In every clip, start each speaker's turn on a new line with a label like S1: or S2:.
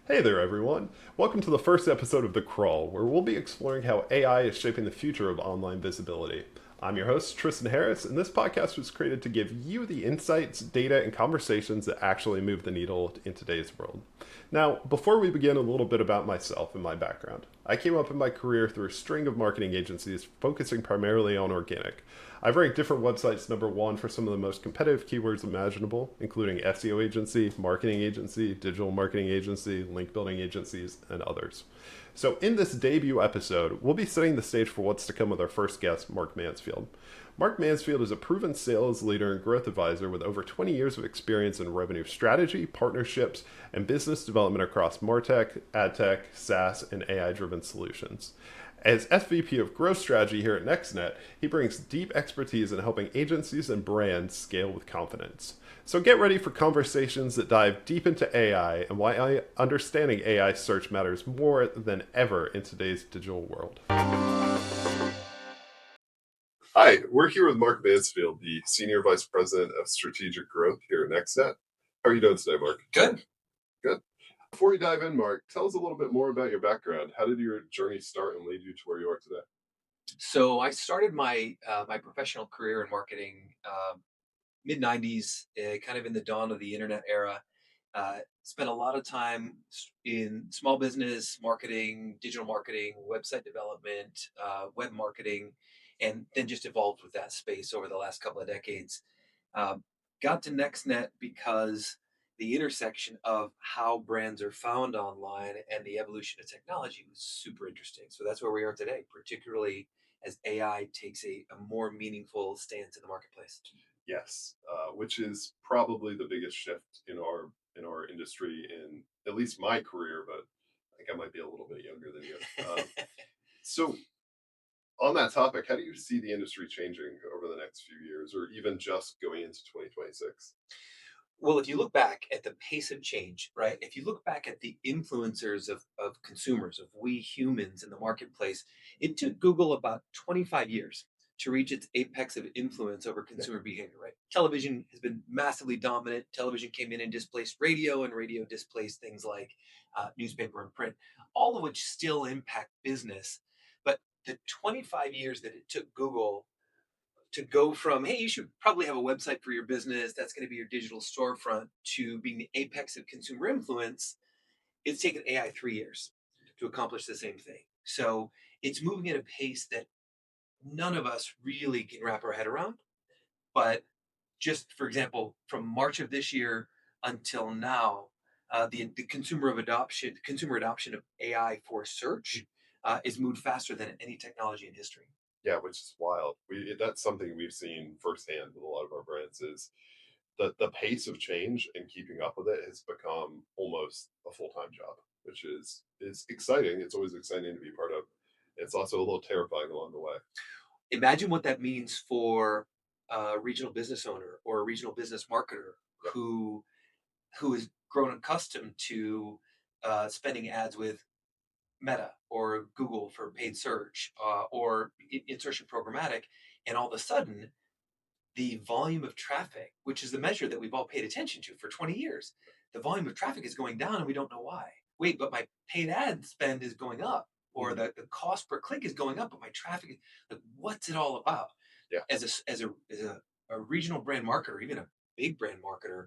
S1: Hey there, everyone. Welcome to the first episode of The Crawl, where we'll be exploring how AI is shaping the future of online visibility. I'm your host, Tristan Harris, and this podcast was created to give you the insights, data, and conversations that actually move the needle in today's world. Now, before we begin, a little bit about myself and my background. I came up in my career through a string of marketing agencies focusing primarily on organic. I've ranked different websites number one for some of the most competitive keywords imaginable, including SEO agency, marketing agency, digital marketing agency, link building agencies, and others. So, in this debut episode, we'll be setting the stage for what's to come with our first guest, Mark Mansfield. Mark Mansfield is a proven sales leader and growth advisor with over 20 years of experience in revenue strategy, partnerships, and business development across MarTech, AdTech, SaaS, and AI driven solutions. As SVP of Growth Strategy here at NextNet, he brings deep expertise in helping agencies and brands scale with confidence. So get ready for conversations that dive deep into AI and why understanding AI search matters more than ever in today's digital world. Hi, we're here with Mark Mansfield, the Senior Vice President of Strategic Growth here at NextNet. How are you doing today, Mark?
S2: Good.
S1: Good. Before we dive in, Mark, tell us a little bit more about your background. How did your journey start and lead you to where you are today?
S2: So I started my professional career in marketing mid '90s, kind of in the dawn of the internet era. Spent a lot of time in small business marketing, digital marketing, website development, web marketing, and then just evolved with that space over the last couple of decades. Um, Got to NextNet because the intersection of how brands are found online and the evolution of technology was super interesting. So that's where we are today, particularly as AI takes a more meaningful stance in the marketplace.
S1: Yes, which is probably the biggest shift in our industry in at least my career, but I think I might be a little bit younger than you. So, on that topic, how do you see the industry changing over the next few years, or even just going into 2026?
S2: Well, if you look back at the pace of change, right? If you look back at the influencers of consumers, of we humans in the marketplace, it took Google about 25 years to reach its apex of influence over
S1: Yeah,
S2: consumer behavior, right? Television has been massively dominant. Television came in and displaced radio, and radio displaced things like newspaper and print, all of which still impact business. But the 25 years that it took Google to go from, hey, you should probably have a website for your business, that's going to be your digital storefront, to being the apex of consumer influence, it's taken AI 3 years to accomplish the same thing. So it's moving at a pace that none of us really can wrap our head around. But just for example, from March of this year until now, the consumer adoption of AI for search is moved faster than any technology in history.
S1: yeah, which is wild. That's something we've seen firsthand with a lot of our brands is the pace of change and keeping up with it has become almost a full time job, which is exciting. It's always exciting to be part of. It's also a little terrifying along the way.
S2: Imagine what that means for a regional business owner or a regional business marketer
S1: Yeah,
S2: who has grown accustomed to spending ads with Meta or Google for paid search or insertion programmatic, and all of a sudden the volume of traffic, which is the measure that we've all paid attention to for 20 years, the volume of traffic is going down and we don't know why. Wait, but my paid ad spend is going up, or
S1: mhm,
S2: the cost per click is going up, but my traffic, like, what's it all about?
S1: yeah,
S2: As a regional brand marketer, even a big brand marketer,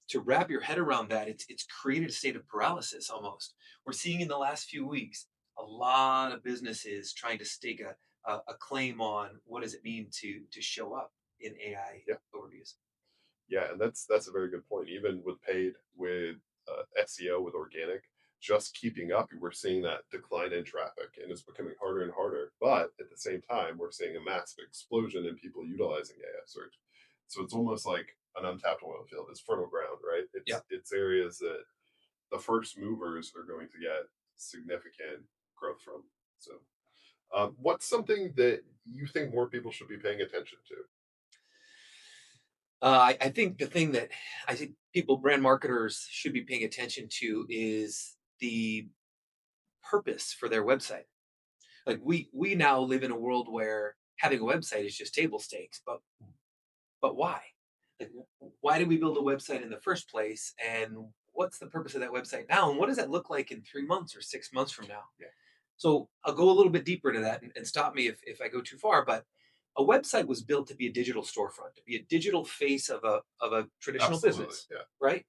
S2: to wrap your head around that, it's created a state of paralysis almost. We're seeing in the last few weeks a lot of businesses trying to stake a claim on what does it mean to show up in AI
S1: yeah.
S2: overviews.
S1: Yeah, and that's a very good point. Even with paid, with SEO, with organic, just keeping up, we're seeing that decline in traffic, and it's becoming harder and harder. But at the same time, we're seeing a massive explosion in people utilizing AI search. So it's almost like an untapped oil field. It's fertile ground, right?
S2: Yeah.
S1: It's areas that the first movers are going to get significant growth from. So, what's something that you think more people should be paying attention to?
S2: I think the thing that I think people, brand marketers, should be paying attention to is the purpose for their website. Like we now live in a world where having a website is just table stakes, but why? Like, why did we build a website in the first place? And what's the purpose of that website now? And what does that look like in 3 months or 6 months from now?
S1: Yeah.
S2: So I'll go a little bit deeper into that and stop me if I go too far. But a website was built to be a digital storefront, to be a digital face of a traditional
S1: Absolutely.
S2: business,
S1: Yeah.
S2: right?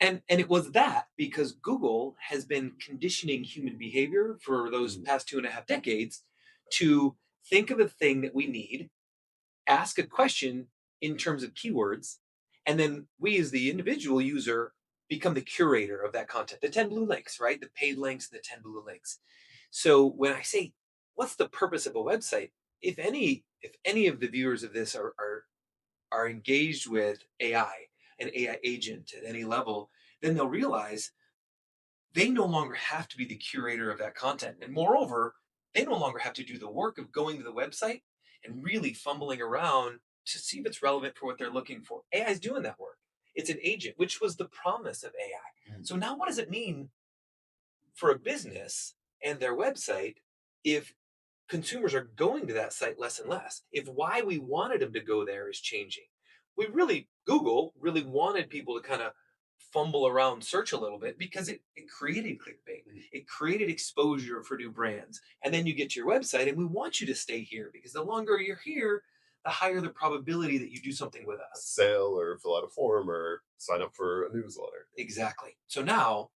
S2: And it was that because Google has been conditioning human behavior for those
S1: Mhm.
S2: past 2.5 decades to think of a thing that we need, ask a question in terms of keywords, and then we as the individual user become the curator of that content. The 10 blue links, right? The paid links, the 10 blue links. So when I say what's the purpose of a website, if any of the viewers of this are engaged with AI, an AI agent at any level, then they'll realize they no longer have to be the curator of that content. And moreover, they no longer have to do the work of going to the website and really fumbling around to see if it's relevant for what they're looking for. AI is doing that work. It's an agent, which was the promise of AI.
S1: Mhm.
S2: So now what does it mean for a business and their website if consumers are going to that site less and less? If why we wanted them to go there is changing. Google really wanted people to kind of fumble around search a little bit because it created clickbait. It created exposure for new brands. And then you get to your website and we want you to stay here because the longer you're here, the higher the probability that you do something with us.
S1: Sale or fill out a form or sign up for a newsletter.
S2: Exactly. So now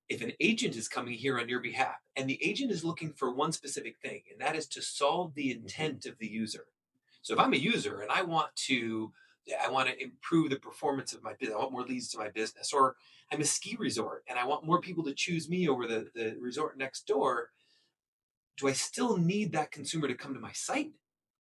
S2: if an agent is coming here on your behalf and the agent is looking for one specific thing, and that is to solve the intent of the user. So if I'm a user and I want to improve the performance of my business, I want more leads to my business, or I'm a ski resort and I want more people to choose me over the resort next door, do I still need that consumer to come to my site?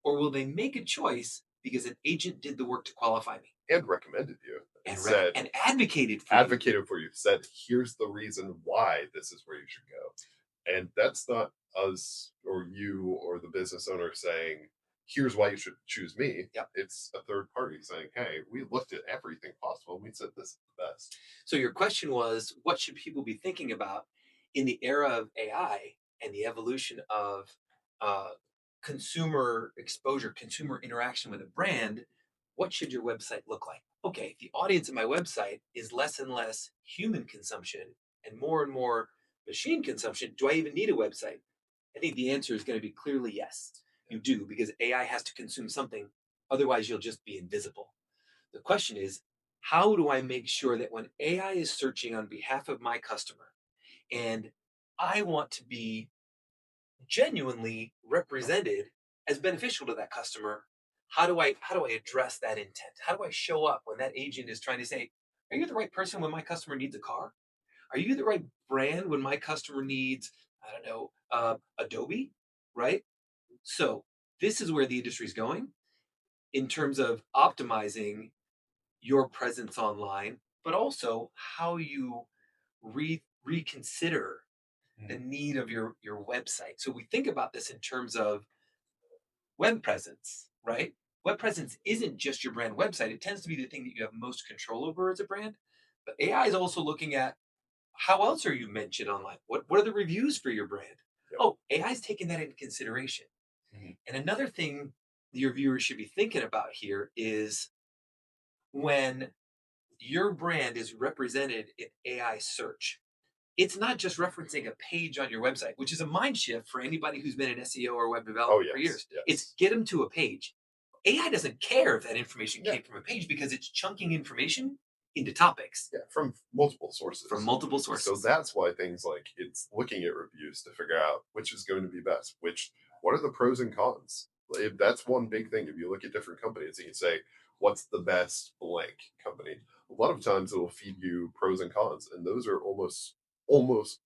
S2: Or will they make a choice because an agent did the work to qualify me
S1: And recommended you and said,
S2: and advocated for you?
S1: advocated for you, said, here's the reason why this is where you should go. And that's not us or you or the business owner saying, here's why you should choose me.
S2: Yep.
S1: It's a third party saying, hey, we looked at everything possible and we said this is the best.
S2: So your question was, what should people be thinking about in the era of AI and the evolution of uh, consumer exposure, consumer interaction with a brand? What should your website look like? Okay, the audience of my website is less and less human consumption and more machine consumption. Do I even need a website? I think the answer is going to be clearly yes. You do, because AI has to consume something. Otherwise, you'll just be invisible. The question is, how do I make sure that when AI is searching on behalf of my customer and I want to be genuinely represented as beneficial to that customer, how do I address that intent? How do I show up when that agent is trying to say, are you the right person when my customer needs a car? Are you the right brand when my customer needs, I don't know, Adobe, right? So this is where the industry is going in terms of optimizing your presence online, but also how you reconsider the need of your website. So we think about this in terms of web presence, right? Web presence isn't just your brand website. It tends to be the thing that you have most control over as a brand. But AI is also looking at how else are you mentioned online? What are the reviews for your brand?
S1: Yep.
S2: Oh, AI is taking that into consideration.
S1: Mhm.
S2: And another thing your viewers should be thinking about here is when your brand is represented in AI search. It's not just referencing a page on your website, which is a mind shift for anybody who's been in SEO or web
S1: Oh,
S2: development for
S1: yes.
S2: years. It's
S1: Yes.
S2: get them to a page. AI doesn't care if that information
S1: Yeah.
S2: came from a page because it's chunking information into topics
S1: Yeah. From multiple sources.
S2: from multiple
S1: So
S2: sources.
S1: that's why things like it's looking at reviews to figure out which is going to be best, what are the pros and cons? If that's one big thing. If you look at different companies and you say, what's the best blank company? A lot of times it'll feed you pros and cons, and those are almost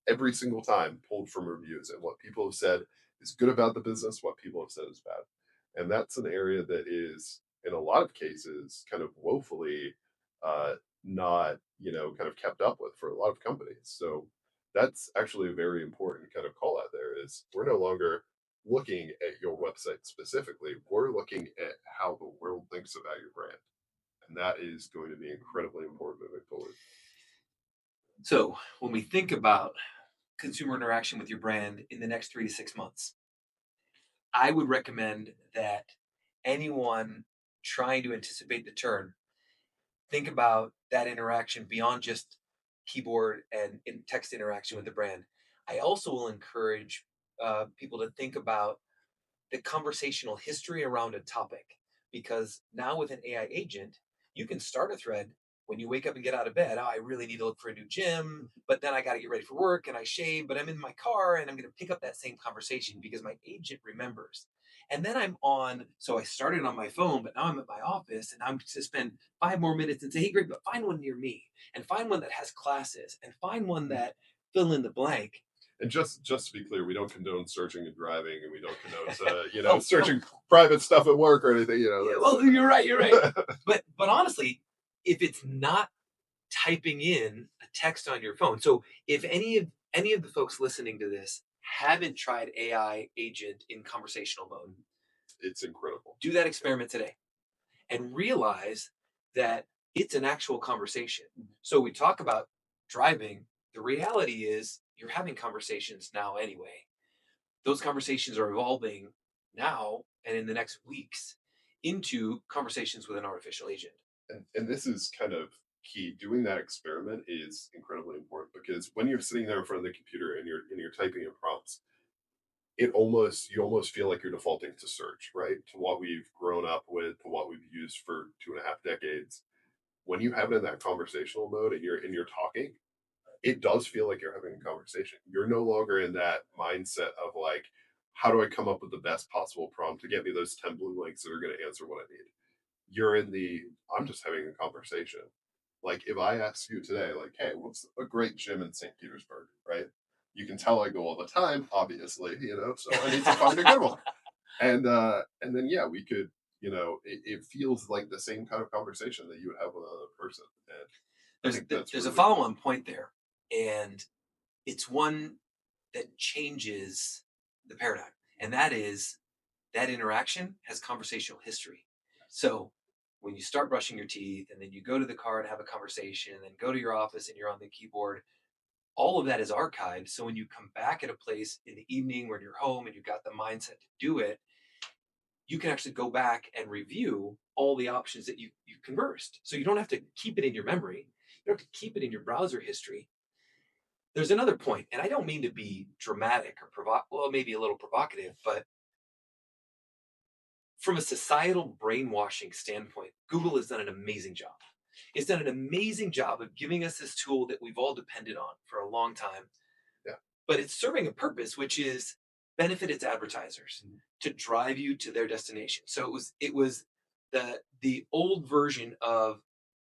S1: every single time pulled from reviews and what people have said is good about the business, what people have said is bad. And that's an area that is in a lot of cases kind of woefully uh, not kind of kept up with for a lot of companies. So that's actually a very important kind of call out there is we're no longer looking at your website specifically, we're looking at how the world thinks about your brand, and that is going to be incredibly important moving forward.
S2: So when we think about consumer interaction with your brand in the next 3 to 6 months, I would recommend that anyone trying to anticipate the turn think about that interaction beyond just keyboard and text interaction with the brand. I also will encourage people to think about the conversational history around a topic, because now with an AI agent, you can start a thread when you wake up and get out of bed. Oh, I really need to look for a new gym, but then I got to get ready for work and I shave, but I'm in my car and I'm going to pick up that same conversation because my agent remembers. And then I'm on, so I started on my phone, but now I'm at my office and I'm to spend 5 more minutes and say, hey, great, but find one near me and find one that has classes and find one that fill in the blank.
S1: And just to be clear, we don't condone searching and driving, and we don't condone
S2: Oh,
S1: searching private stuff at work or anything.
S2: yeah, well, you're right. You're right. But honestly, if it's not typing in a text on your phone, so if any of the folks listening to this haven't tried AI agent in conversational mode,
S1: it's incredible.
S2: do that experiment today and realize that it's an actual conversation. So we talk about driving. The reality is you're having conversations now anyway. Those conversations are evolving now and in the next weeks into conversations with an artificial agent.
S1: And this is kind of key. Doing that experiment is incredibly important, because when you're sitting there in front of the computer and you're typing in prompts, you almost feel like you're defaulting to search, right? To what we've grown up with, to what we've used for 2.5 decades. When you have it in that conversational mode and you're talking, it does feel like you're having a conversation. You're no longer in that mindset of like, how do I come up with the best possible prompt to get me those 10 blue links that are going to answer what I need? You're in the, I'm just having a conversation. Like if I ask you today, like, hey, what's a great gym in St. Petersburg, right? You can tell I go all the time, obviously, so I need to find a good one. And then yeah, we could, it feels like the same kind of conversation that you would have with another person. And I think that's
S2: There's a
S1: really
S2: follow-on point there, and it's one that changes the paradigm, and that is that interaction has conversational history. So when you start brushing your teeth and then you go to the car and have a conversation and then go to your office and you're on the keyboard, all of that is archived. So when you come back at a place in the evening when you're home and you've got the mindset to do it, you can actually go back and review all the options that you've conversed. So you don't have to keep it in your memory. You don't have to keep it in your browser history. There's another point, and I don't mean to be dramatic or well, maybe a little provocative, but from a societal brainwashing standpoint, Google has done an amazing job. It's done an amazing job of giving us this tool that we've all depended on for a long time.
S1: Yeah.
S2: But it's serving a purpose, which is benefit its advertisers to drive you to their destination. So it was the old version of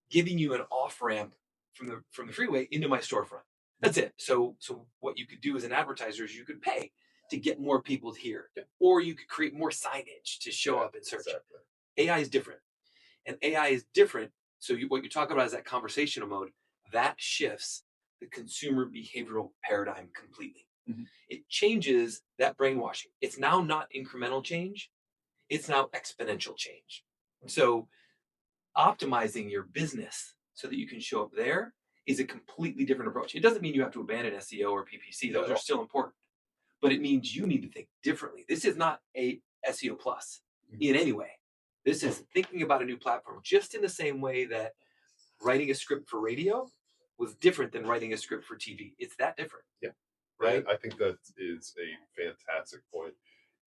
S2: giving you an off ramp from the freeway into my storefront. That's it. So what you could do as an advertiser is you could pay to get more people here,
S1: Yeah.
S2: or you could create more signage to show up in search.
S1: Exactly.
S2: AI is different, and AI is different. So what you talk about is that conversational mode that shifts the consumer behavioral paradigm completely.
S1: Mhm.
S2: It changes that brainwashing. It's now not incremental change; it's now exponential change. So optimizing your business so that you can show up there is a completely different approach. It doesn't mean you have to abandon SEO or PPC; those are still important, but it means you need to think differently. This is not a SEO plus in any way. This is thinking about a new platform just in the same way that writing a script for radio was different than writing a script for TV. It's that different.
S1: Yeah.
S2: Right.
S1: I think that is a fantastic point.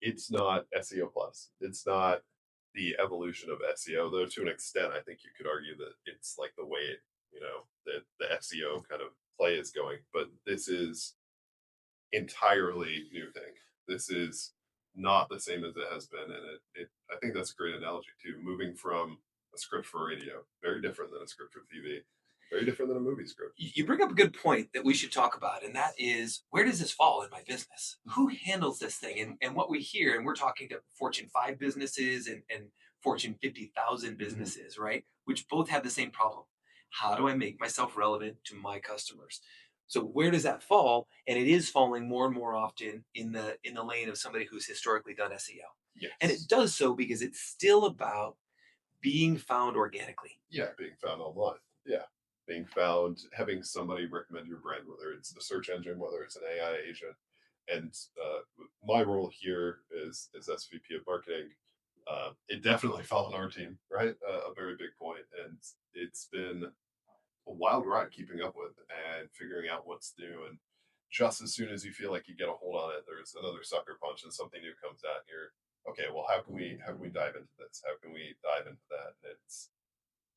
S1: It's not SEO plus. It's not the evolution of SEO, though to an extent, I think you could argue that it's like the way that the SEO kind of play is going. But this is entirely new thing. This is not the same as it has been, and I think that's a great analogy too. Moving from a script for radio, very different than a script for TV, very different than a movie script.
S2: You bring up a good point that we should talk about, and that is, where does this fall in my business? Who handles this thing? And what we hear, and we're talking to Fortune 5 businesses and Fortune 50,000 businesses, right? Which both have the same problem. How do I make myself relevant to my customers? So where does that fall? And it is falling more and more often in the lane of somebody who's historically done SEO.
S1: Yes.
S2: And it does so because it's still about being found organically.
S1: Yeah, being found online. Yeah, being found, having somebody recommend your brand, whether it's a search engine, whether it's an AI agent. And my role here is SVP of marketing. It definitely fell on our team, right? A very big point, and it's been a wild ride keeping up with and figuring out what's new. And just as soon as you feel like you get a hold on it, there's another sucker punch and something new comes out. And you're okay. Well, how can we dive into this? How can we dive into that? And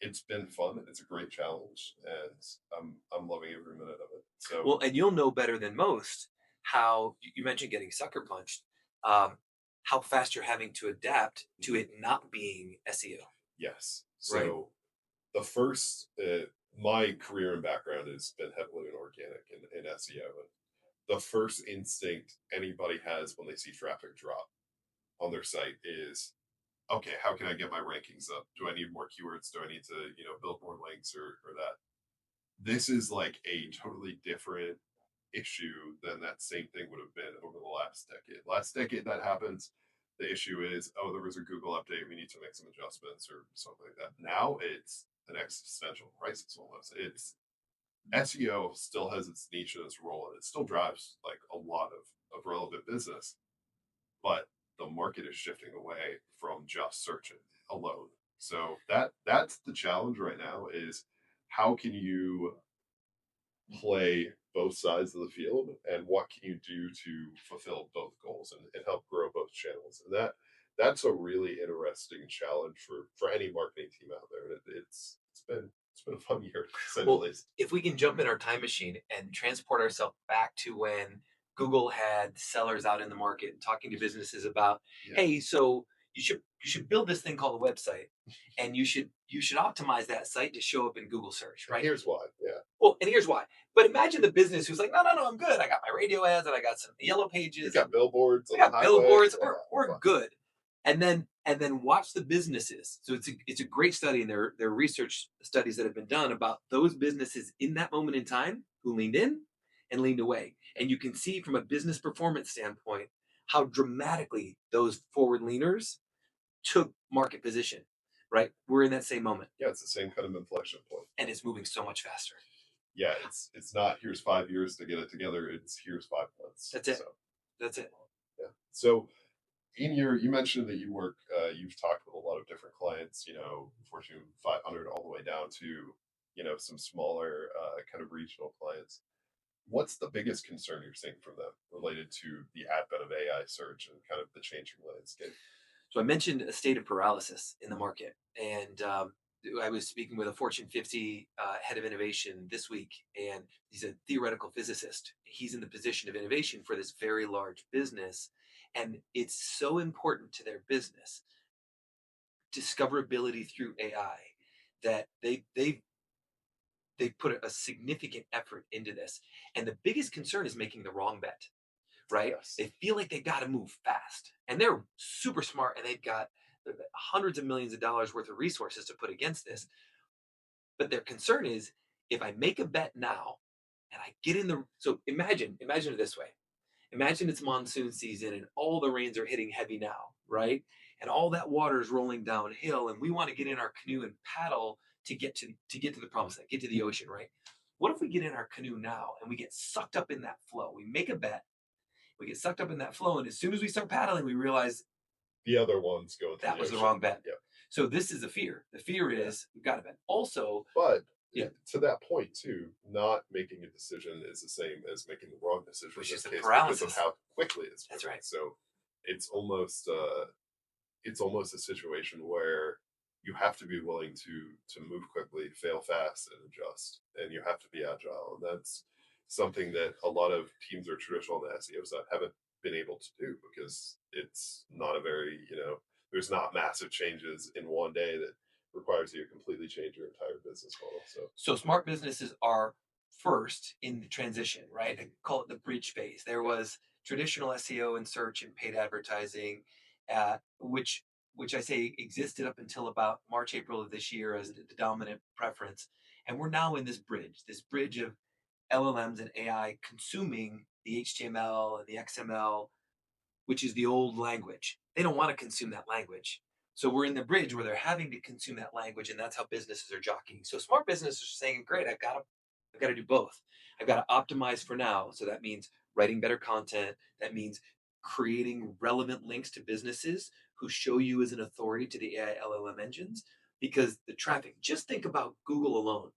S1: it's been fun. It's a great challenge, and I'm loving every minute of it. So
S2: Well, and you'll know better than most how you mentioned getting sucker punched, um, how fast you're having to adapt to it not being SEO,
S1: yes.
S2: right?
S1: So the first my career and background has been heavily in organic and SEO. And the first instinct anybody has when they see traffic drop on their site is, okay, how can I get my rankings up? Do I need more keywords? Do I need to, build more links or that? This is like a totally different issue than that same thing would have been over the last decade. Last decade that happens, the issue is, oh, there was a Google update, we need to make some adjustments or something like that. Now it's an existential crisis almost. It's SEO still has its niche and its role, and it still drives like a lot of relevant business, but the market is shifting away from just searching alone. So that's the challenge right now is how can you play both sides of the field and what can you do to fulfill both goals and help grow both channels. And that's a really interesting challenge for any marketing team out there. And it's been a fun year to say the
S2: Well,
S1: least.
S2: if we can jump in our time machine and transport ourselves back to when Google had sellers out in the market and talking to businesses about,
S1: Yeah.
S2: hey, so you should build this thing called a website, and you should optimize that site to show up in Google search,
S1: And
S2: right?
S1: here's why. Yeah.
S2: Well, and here's why. But imagine the business who's like, no, no, no, I'm good. I got my radio ads and I got some yellow
S1: You
S2: pages and
S1: got billboards
S2: I
S1: on the
S2: got
S1: highway.
S2: billboards.
S1: Yeah.
S2: We're
S1: Fun.
S2: good. And then watch the businesses. So it's a great study, and there are research studies that have been done about those businesses in that moment in time who leaned in and leaned away. And you can see from a business performance standpoint how dramatically those forward leaners took market position. Right? We're in that same moment,
S1: Yeah, it's the same kind of inflection point.
S2: and it's moving so much faster.
S1: Yeah, it's not here's 5 years to get it together. It's here's 5 months.
S2: That's it.
S1: So
S2: That's it.
S1: yeah. So you mentioned that you've talked with a lot of different clients, Fortune 500 all the way down to some smaller kind of regional clients. What's the biggest concern you're seeing from them related to the advent of AI search and kind of the changing landscape?
S2: So I mentioned a state of paralysis in the market, and I was speaking with a Fortune 50 head of innovation this week, and he's a theoretical physicist. He's in the position of innovation for this very large business, and it's so important to their business discoverability through AI that they put a significant effort into this. And the biggest concern is making the wrong bet, right?
S1: Yes.
S2: They feel like they got to move fast, and they're super smart, and they've got hundreds of millions of dollars worth of resources to put against this. But their concern is if I make a bet now and I get in the so imagine it this way. Imagine it's monsoon season and all the rains are hitting heavy now, right? And all that water is rolling downhill, and we want to get in our canoe and paddle to get to the promised land, get to the ocean, right? What if we get in our canoe now and we get sucked up in that flow? We make a bet, we get sucked up in that flow, and as soon as we start paddling, we realize
S1: The other one's going through
S2: that
S1: the
S2: was the
S1: ocean.
S2: wrong bet.
S1: Yep.
S2: So this is the fear. The fear
S1: Yeah.
S2: is we've got to bet. Also,
S1: But
S2: yeah,
S1: to that point too, not making a decision is the same as making the wrong decision
S2: which
S1: in
S2: is
S1: this
S2: the
S1: case because of
S2: paralysis.
S1: how quickly it's
S2: That's
S1: moving.
S2: right.
S1: So it's almost a situation where you have to be willing to move quickly, fail fast, and adjust, and you have to be agile. And that's something that a lot of teams are traditional on the SEO side haven't been able to do because it's not a very there's not massive changes in one day that requires you to completely change your entire business model. So
S2: So smart businesses are first in the transition, right? I call it the bridge phase. There
S1: yeah,
S2: was traditional SEO and search and paid advertising, which I say existed up until about March, April of this year as the dominant preference. And we're now in this bridge of LLMs and AI consuming the HTML and the XML, which is the old language. They don't want to consume that language. So we're in the bridge where they're having to consume that language, and that's how businesses are jockeying. So smart businesses are saying, "Great, I've got to do both. I've got to optimize for now." So that means writing better content. That means creating relevant links to businesses who show you as an authority to the AI LLM engines, because the traffic. Just think about Google alone.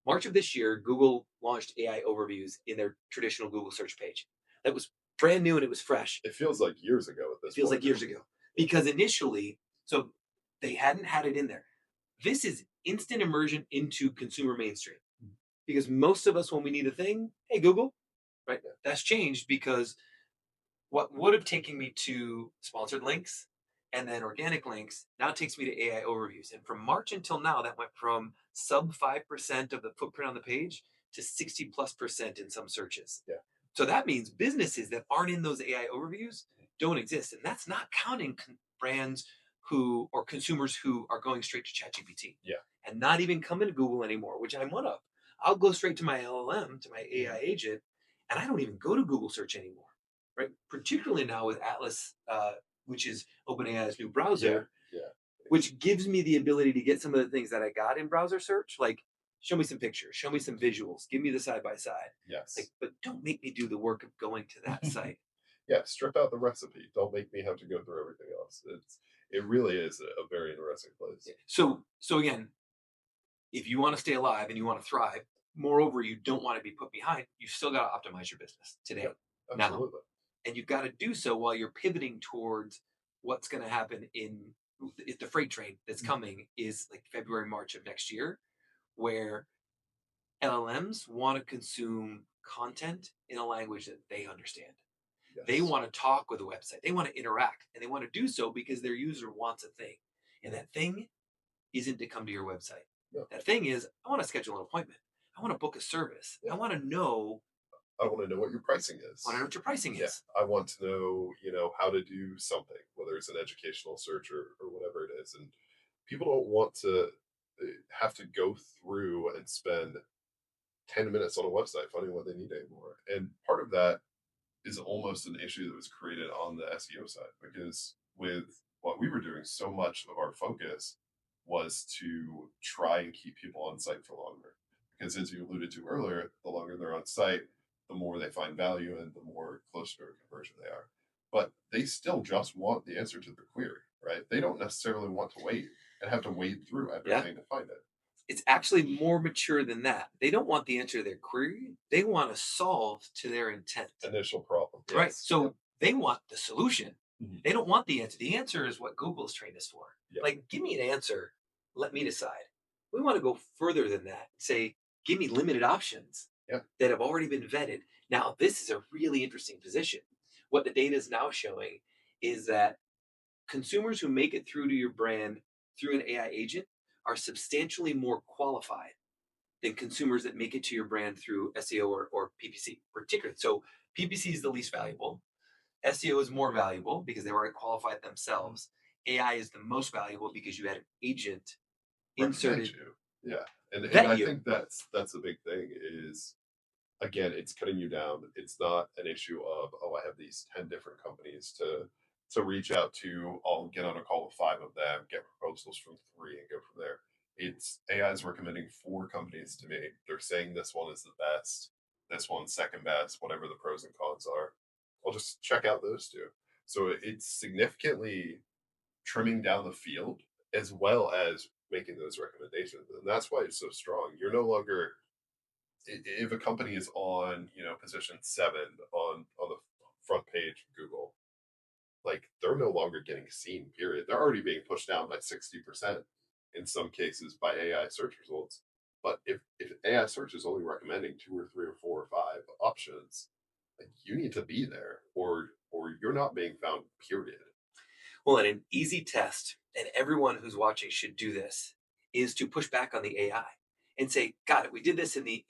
S2: March of this year, Google launched AI overviews in their traditional Google search page. That was brand new and it was fresh.
S1: It feels like years ago at
S2: It
S1: this
S2: feels
S1: point.
S2: like years ago because initially, so they hadn't had it in there. This is instant immersion into consumer mainstream because most of us, when we need a thing, hey, Google, right? That's changed because what would have taken me to sponsored links and then organic links now takes me to AI overviews. And from March until now, that went from sub 5% of the footprint on the page to 60+% in some searches.
S1: Yeah.
S2: So that means businesses that aren't in those AI overviews don't exist. And that's not counting brands who or consumers who are going straight to ChatGPT
S1: Yeah.
S2: and not even coming to Google anymore, which I'm one of. I'll go straight to my LLM, to my AI agent, and I don't even go to Google search anymore, right? Particularly now with Atlas, which is OpenAI's new browser,
S1: Yeah.
S2: which gives me the ability to get some of the things that I got in browser search, like show me some pictures, show me some visuals, give me the side by side.
S1: Yes.
S2: Like, but don't make me do the work of going to that site.
S1: Yeah. Strip out the recipe. Don't make me have to go through everything else. It really is a very interesting place.
S2: So again, if you want to stay alive and you want to thrive, moreover, you don't want to be put behind, you've still got to optimize your business today.
S1: Yep,
S2: Now,
S1: absolutely.
S2: and you've got to do so while you're pivoting towards what's going to happen in the freight train that's coming is like February, March of next year, where LLMs want to consume content in a language that they understand. They
S1: Yes.
S2: want to talk with a website. They want to interact and they want to do so because their user wants a thing. And that thing isn't to come to your website.
S1: No.
S2: That thing is, I want to schedule an appointment. I want to book a service.
S1: Yeah.
S2: I want to know.
S1: I want to know what your pricing is.
S2: I want to know what your pricing
S1: Yeah.
S2: is.
S1: I want to know, how to do something, whether it's an educational search or whatever it is. And people don't want to have to go through and spend 10 minutes on a website finding what they need anymore. And part of that is almost an issue that was created on the SEO side because with what we were doing, so much of our focus was to try and keep people on site for longer. Because as you alluded to earlier, the longer they're on site, the more they find value and the more closer to a conversion they are. But they still just want the answer to their query, right? They don't necessarily want to wait and have to wade through everything to find it.
S2: It's actually more mature than that. They don't want the answer to their query. They want to solve to their intent.
S1: Initial problem. Yes.
S2: Right. So they want the solution.
S1: Mhm.
S2: They don't want the answer. The answer is what Google's trained us for.
S1: Yeah.
S2: Like, give me an answer. Let me decide. We want to go further than that. Say, give me limited options that have already been vetted. Now, this is a really interesting position. What the data is now showing is that consumers who make it through to your brand through an AI agent are substantially more qualified than consumers that make it to your brand through SEO or PPC, particularly. So PPC is the least valuable. SEO is more valuable because they already qualified themselves. AI is the most valuable because you had an agent inserted.
S1: Yeah. And I think that's the big thing is, again, it's cutting you down. It's not an issue of, I have these 10 different companies to reach out to. I'll get on a call with 5 of them, get proposals from 3 and go from there. It's AI is recommending 4 companies to me. They're saying this one is the best, this one's second best, whatever the pros and cons are. I'll just check out those 2. So it's significantly trimming down the field as well as making those recommendations. And that's why it's so strong. You're no longer, if a company is on, position 7 on the front page of Google, like they're no longer getting seen, period. They're already being pushed down by 60% in some cases by AI search results. But if AI search is only recommending 2 or 3 or 4 or 5 options, like you need to be there or you're not being found, period.
S2: Well, and an easy test, and everyone who's watching should do this, is to push back on the AI and say, "Got it. We did this in the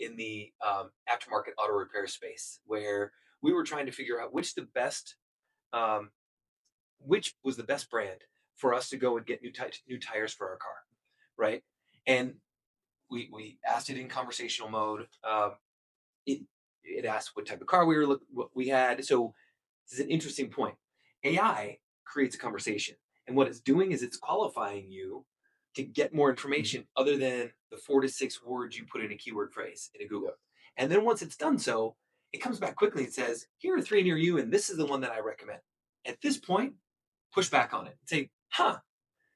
S2: aftermarket auto repair space, where we were trying to figure out um, which was the best brand for us to go and get new tires for our car, right?" And we asked it in conversational mode. It it asked what type of car what we had. So this is an interesting point. AI creates a conversation, and what it's doing is it's qualifying you to get more information other than the 4 to 6 words you put in a keyword phrase in a Google.
S1: Yep.
S2: And then once it's done so, it comes back quickly and says, "Here are 3 near you, and this is the one that I recommend." At this point, push back on it and say,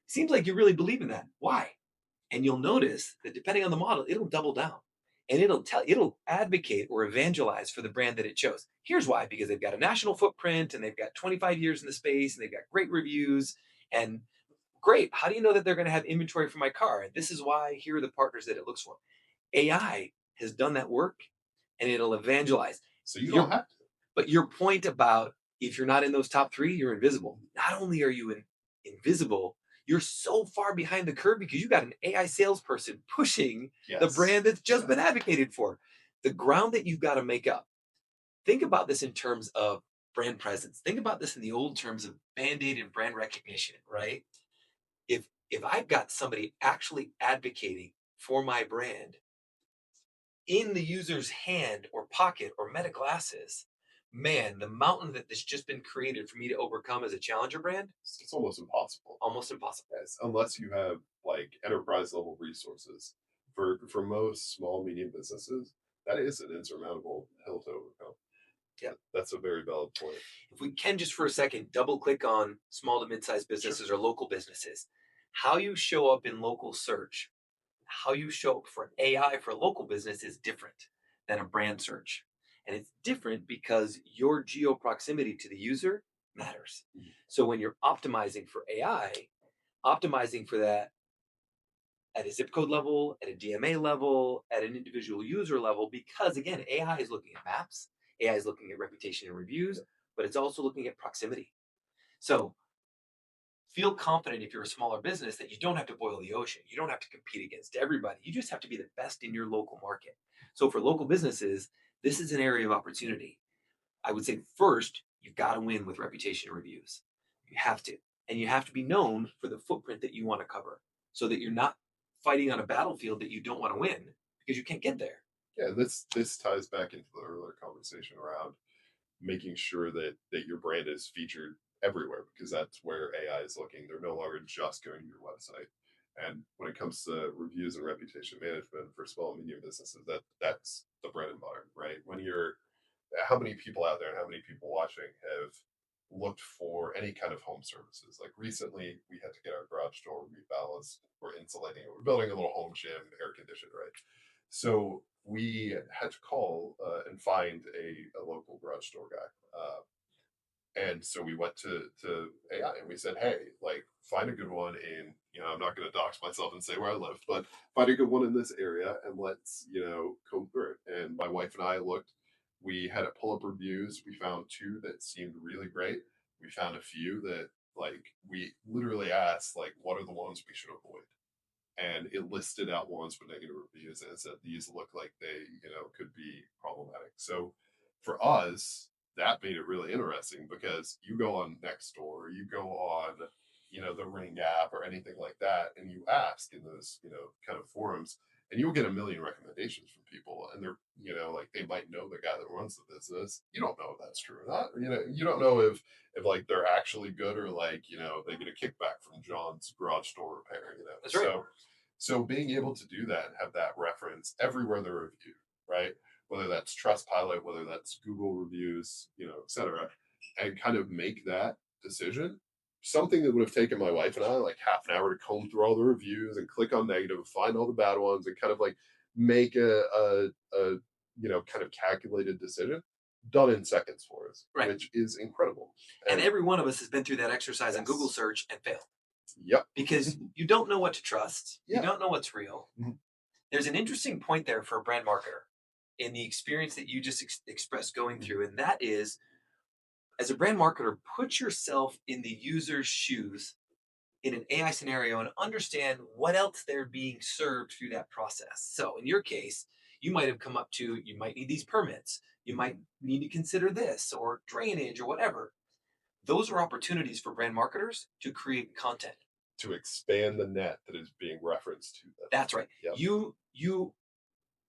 S2: seems like you really believe in that. Why? And you'll notice that depending on the model, it'll double down. and it'll advocate or evangelize for the brand that it chose. Here's why: because they've got a national footprint and they've got 25 years in the space and they've got great reviews. And great, how do you know that they're going to have inventory for my car? And this is why here are the partners that it looks for. AI has done that work, and it'll evangelize.
S1: So you
S2: Your
S1: don't have to.
S2: But your point about if you're not in those top three, you're invisible. Not only are you invisible, you're so far behind the curve because you got an AI salesperson pushing the
S1: Yes.
S2: brand that's just been advocated for. The ground that you've got to make up. Think about this in terms of brand presence. Think about this in the old terms of band-aid and brand recognition, right? If I've got somebody actually advocating for my brand in the user's hand or pocket or meta glasses, man, the mountain that has just been created for me to overcome as a challenger brand,
S1: It's almost impossible.
S2: almost impossible.
S1: Yes, unless you have like enterprise level resources. For most small medium businesses, that is an insurmountable hill to overcome.
S2: Yeah.
S1: That's a very valid point.
S2: If we can just for a second double click on small to mid-sized businesses or local businesses, how you show up in local search, how you show up for AI for a local business is different than a brand search. And it's different because your geo proximity to the user matters. So when you're optimizing for AI, optimizing for that at a zip code level, at a DMA level, at an individual user level, because again, AI is looking at maps, AI is looking at reputation and reviews, but it's also looking at proximity. So feel confident if you're a smaller business that you don't have to boil the ocean. You don't have to compete against everybody. You just have to be the best in your local market. So for local businesses, this is an area of opportunity. I would say first, you've got to win with reputation and reviews. You have to. And you have to be known for the footprint that you want to cover so that you're not fighting on a battlefield that you don't want to win because you can't get there.
S1: Yeah, this ties back into the earlier conversation around making sure that your brand is featured everywhere because that's where AI is looking. They're no longer just going to your website. And when it comes to reviews and reputation management for small and medium businesses, that's the bread and butter, right? When you're how many people out there and how many people watching have looked for any kind of home services? Like recently, we had to get our garage door rebalanced. We're insulating it. We're building a little home gym, air conditioned, right? So we had to call and find a local garage door guy. And so we went to AI and we said, hey, like find a good one in, I'm not going to dox myself and say where I live, but find a good one in this area and let's, go through it. And my wife and I looked, we had to pull up reviews. We found two that seemed really great. We found a few that like we literally asked, like, what are the ones we should avoid? And it listed out ones with negative reviews and it said these look like they could be problematic. So for us that made it really interesting because you go on Nextdoor or you go on the Ring app or anything like that and you ask in those kind of forums and you'll get a million recommendations from people and they're like they might know the guy that runs the business. You don't know if that's true or not. You don't know if like they're actually good or like they get a kickback from John's garage door repair.
S2: That's right.
S1: So being able to do that and have that reference everywhere they're reviewed, right? Whether that's Trustpilot, whether that's Google reviews, et cetera, and kind of make that decision. Something that would have taken my wife and I like half an hour to comb through all the reviews and click on negative, find all the bad ones, and kind of like make a kind of calculated decision done in seconds for us,
S2: Right.
S1: which is incredible.
S2: And every one of us has been through that exercise in
S1: Yes.
S2: Google search and failed.
S1: Yep.
S2: Because you don't know what to trust.
S1: Yeah.
S2: You don't know what's real.
S1: Mhm.
S2: There's an interesting point there for a brand marketer in the experience that you just expressed going through. And that is, as a brand marketer, put yourself in the user's shoes in an AI scenario and understand what else they're being served through that process. So in your case, you might have come up to, you might need these permits. You might need to consider this or drainage or whatever. Those are opportunities for brand marketers to create content.
S1: To expand the net that is being referenced to them.
S2: That's right.
S1: Yep.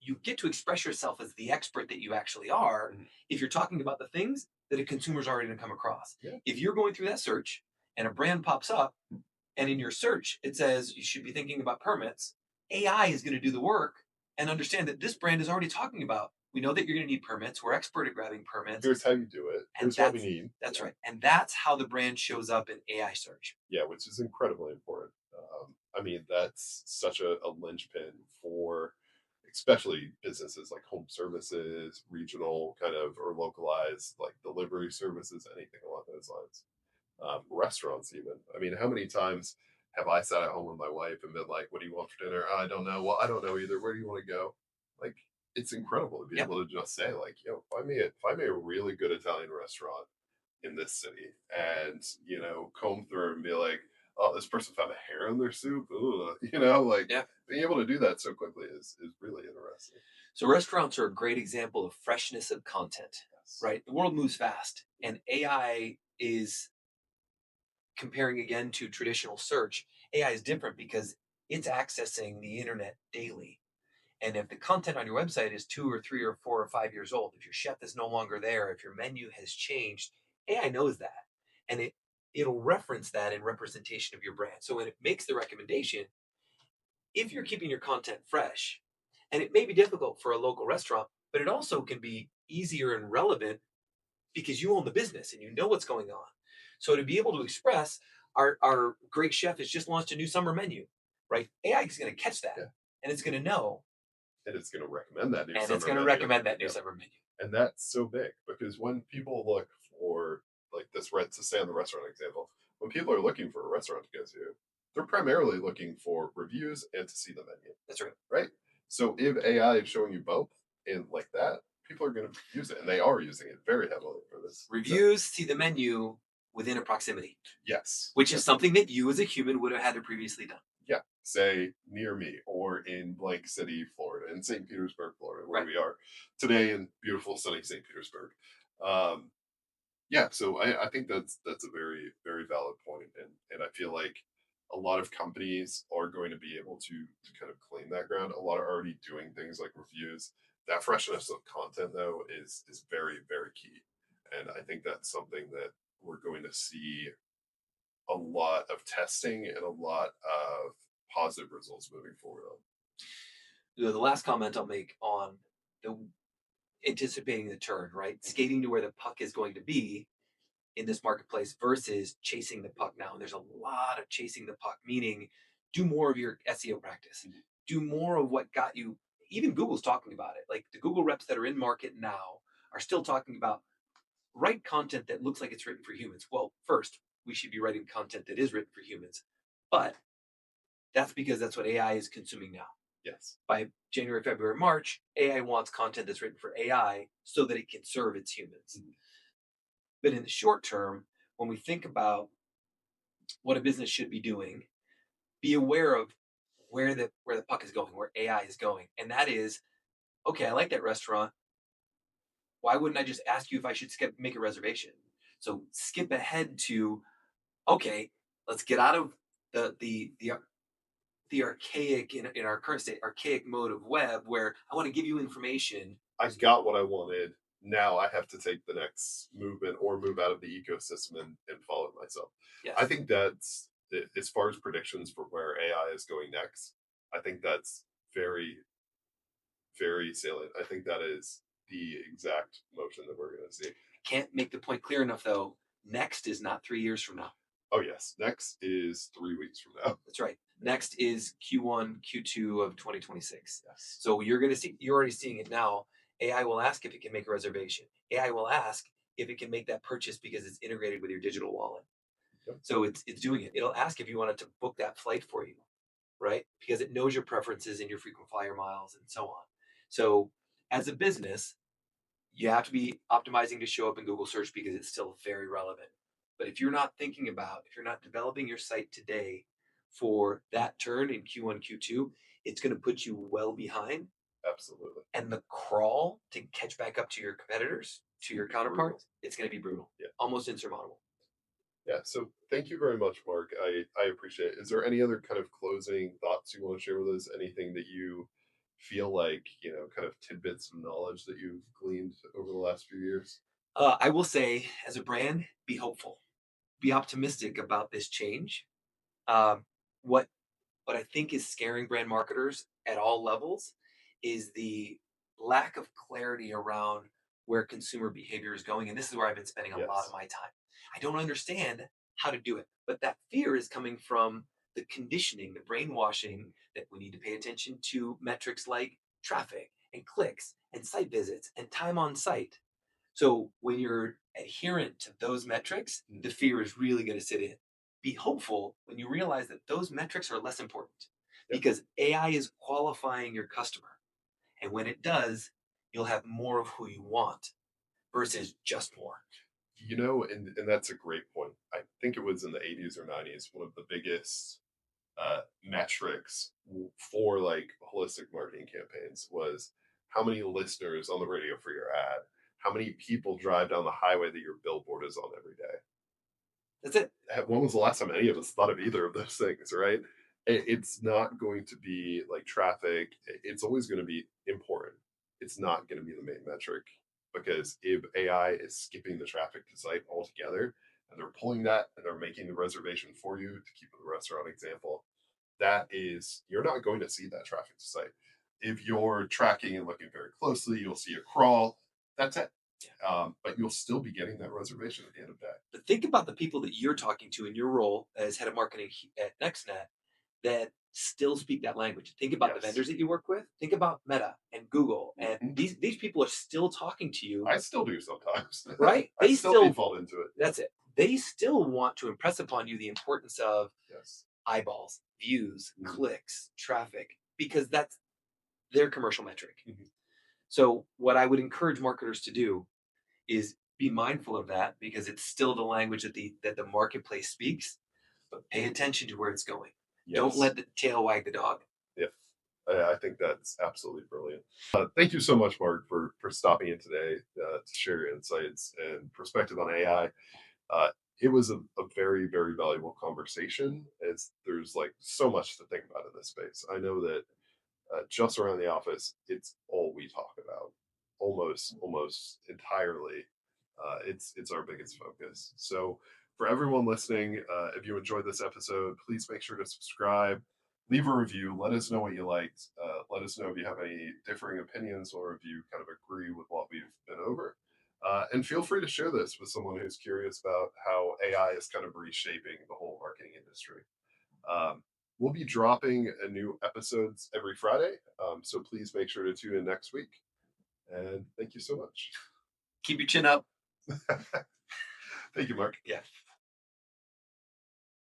S2: You get to express yourself as the expert that you actually are if you're talking about the things that a consumer's already going to come across.
S1: Yeah.
S2: If you're going through that search and a brand pops up and in your search it says you should be thinking about permits, AI is going to do the work and understand that this brand is already talking about. We know that you're going to need permits. We're expert at grabbing permits.
S1: Here's how you do it. Here's what we need.
S2: That's right. And that's how the brand shows up in AI search.
S1: Yeah, which is incredibly important. I mean, that's such a linchpin for especially businesses like home services, regional kind of or localized like delivery services, anything along those lines. Restaurants, even. I mean, how many times have I sat at home with my wife and been like, "What do you want for dinner?" I don't know. Well, I don't know either. Where do you want to go? Like, it's incredible to be
S2: Yep.
S1: able to just say, like, "Yo, find me a really good Italian restaurant in this city," and comb through and be like, "Oh, this person found a hair in their soup." Ugh. Like
S2: Yeah.
S1: being able to do that so quickly is really interesting.
S2: So restaurants are a great example of freshness of content,
S1: Yes.
S2: right? The world moves fast, and AI is comparing again to traditional search. AI is different because it's accessing the internet daily. And if the content on your website is 2 or 3 or 4 or 5 years old, if your chef is no longer there, if your menu has changed, AI knows that. And it'll reference that in representation of your brand. So when it makes the recommendation, if you're keeping your content fresh, and it may be difficult for a local restaurant, but it also can be easier and relevant because you own the business and you know what's going on. So to be able to express our great chef has just launched a new summer menu, right? AI is going to catch that
S1: Yeah.
S2: and it's going to know
S1: And it's going to recommend that new
S2: and it's
S1: summer
S2: going to
S1: menu.
S2: recommend that new
S1: Yeah.
S2: summer menu.
S1: And that's so big because when people look for like this rent to stay on the restaurant example, when people are looking for a restaurant to go to, they're primarily looking for reviews and to see the menu,
S2: That's right.
S1: right? So if AI is showing you both in like that, people are going to use it, and they are using it very heavily for this.
S2: Reviews, see the menu within a proximity,
S1: Yes,
S2: which is
S1: yes,
S2: something that you as a human would have had to previously done.
S1: yeah. Say near me or in blank city, Florida, in St. Petersburg, Florida, where
S2: Right.
S1: we are today in beautiful sunny St. Petersburg. Um, Yeah, so I think that's a very very valid point, and I feel like a lot of companies are going to be able to kind of claim that ground. A lot are already doing things like reviews. That freshness of content though is very very key, and I think that's something that we're going to see a lot of testing and a lot of positive results moving forward on.
S2: The last comment I'll make on the anticipating the turn, right? Skating to where the puck is going to be in this marketplace versus chasing the puck now. And there's a lot of chasing the puck, meaning do more of your SEO practice, do more of what got you. Even Google's talking about it. Like the Google reps that are in market now are still talking about write content that looks like it's written for humans. Well, first, we should be writing content that is written for humans, but that's because that's what AI is consuming now.
S1: Yes,
S2: By January, February, March, AI wants content that's written for AI so that it can serve its humans. But in the short term, when we think about what a business should be doing, be aware of where the puck is going, where AI is going. And that is, okay, I like that restaurant. Why wouldn't I just ask you if I should make a reservation? So skip ahead to, okay, let's get out of the archaic in our current state, archaic mode of web where I want to give you information.
S1: I got what I wanted. Now I have to take the next movement or move out of the ecosystem and follow it myself.
S2: Yes.
S1: I think that's as far as predictions for where AI is going next. I think that's very, very salient. I think that is the exact motion that we're going to see.
S2: Can't make the point clear enough though. Next is not 3 years from now.
S1: Oh, yes. Next is 3 weeks from now.
S2: That's right. Next is Q1, Q2 of 2026.
S1: Yes.
S2: So you're already seeing it now. AI will ask if it can make a reservation. AI will ask if it can make that purchase because it's integrated with your digital wallet.
S1: Yep.
S2: So it's doing it. It'll ask if you wanted to book that flight for you, right? Because it knows your preferences and your frequent flyer miles and so on. So as a business, you have to be optimizing to show up in Google search because it's still very relevant. But if you're not developing your site today for that turn in Q1, Q2, it's going to put you well behind.
S1: Absolutely.
S2: And the crawl to catch back up to your competitors, to your counterparts, it's going to be brutal.
S1: Yeah.
S2: Almost insurmountable.
S1: Yeah. So thank you very much, Mark. I appreciate it. Is there any other kind of closing thoughts you want to share with us? Anything that you feel like, kind of tidbits of knowledge that you've gleaned over the last few years?
S2: I will say, as a brand, be hopeful, be optimistic about this change. Um, what what I think is scaring brand marketers at all levels is the lack of clarity around where consumer behavior is going. And this is where I've been spending a lot of
S1: Yes.
S2: my time. I don't understand how to do it, but that fear is coming from the conditioning, the brainwashing that we need to pay attention to metrics like traffic and clicks and site visits and time on site. So when you're adherent to those metrics, the fear is really going to sit in. Be hopeful when you realize that those metrics are less important
S1: Yep.
S2: because AI is qualifying your customer. And when it does, you'll have more of who you want versus just more.
S1: And that's a great point. I think it was in the 80s or 90s, one of the biggest metrics for like holistic marketing campaigns was how many listeners on the radio for your ad, how many people drive down the highway that your billboard is on every day.
S2: That's it.
S1: When was the last time any of us thought of either of those things, right? It's not going to be like traffic. It's always going to be important. It's not going to be the main metric because if AI is skipping the traffic to site altogether and they're pulling that and they're making the reservation for you, to keep the restaurant example, that is, you're not going to see that traffic to site. If you're tracking and looking very closely, you'll see a crawl. That's it. But you'll still be getting that reservation at the end of the day.
S2: But think about the people that you're talking to in your role as head of marketing at NextNet that still speak that language. Think about the
S1: Yes.
S2: vendors that you work with. Think about Meta and Google, and
S1: Mhm.
S2: these people are still talking to you,
S1: I still do sometimes.
S2: right?
S1: I
S2: They
S1: still
S2: still
S1: default into it.
S2: That's it. They still want to impress upon you the importance of
S1: Yes.
S2: eyeballs, views,
S1: Mhm.
S2: clicks, traffic, because that's their commercial metric.
S1: Mhm.
S2: So what I would encourage marketers to do is be mindful of that because it's still the language that the marketplace speaks, but pay attention to where it's going. Don't
S1: Yes.
S2: let the tail wag the dog.
S1: Yeah. I think that's absolutely brilliant. Thank you so much, Mark, for stopping in today to share your insights and perspective on AI. Uh, it was a very, very valuable conversation. As there's like so much to think about in this space. I know that just around the office, it's all we talk about, almost entirely. It's our biggest focus. So for everyone listening, if you enjoyed this episode, please make sure to subscribe, leave a review, let us know what you liked, let us know if you have any differing opinions or if you kind of agree with what we've been over. And feel free to share this with someone who's curious about how AI is kind of reshaping the whole marketing industry. Um, we'll be dropping a new episodes every Friday, so please make sure to tune in next week. And thank you so much.
S2: Keep your chin up.
S1: Thank you, Mark.
S2: Yeah.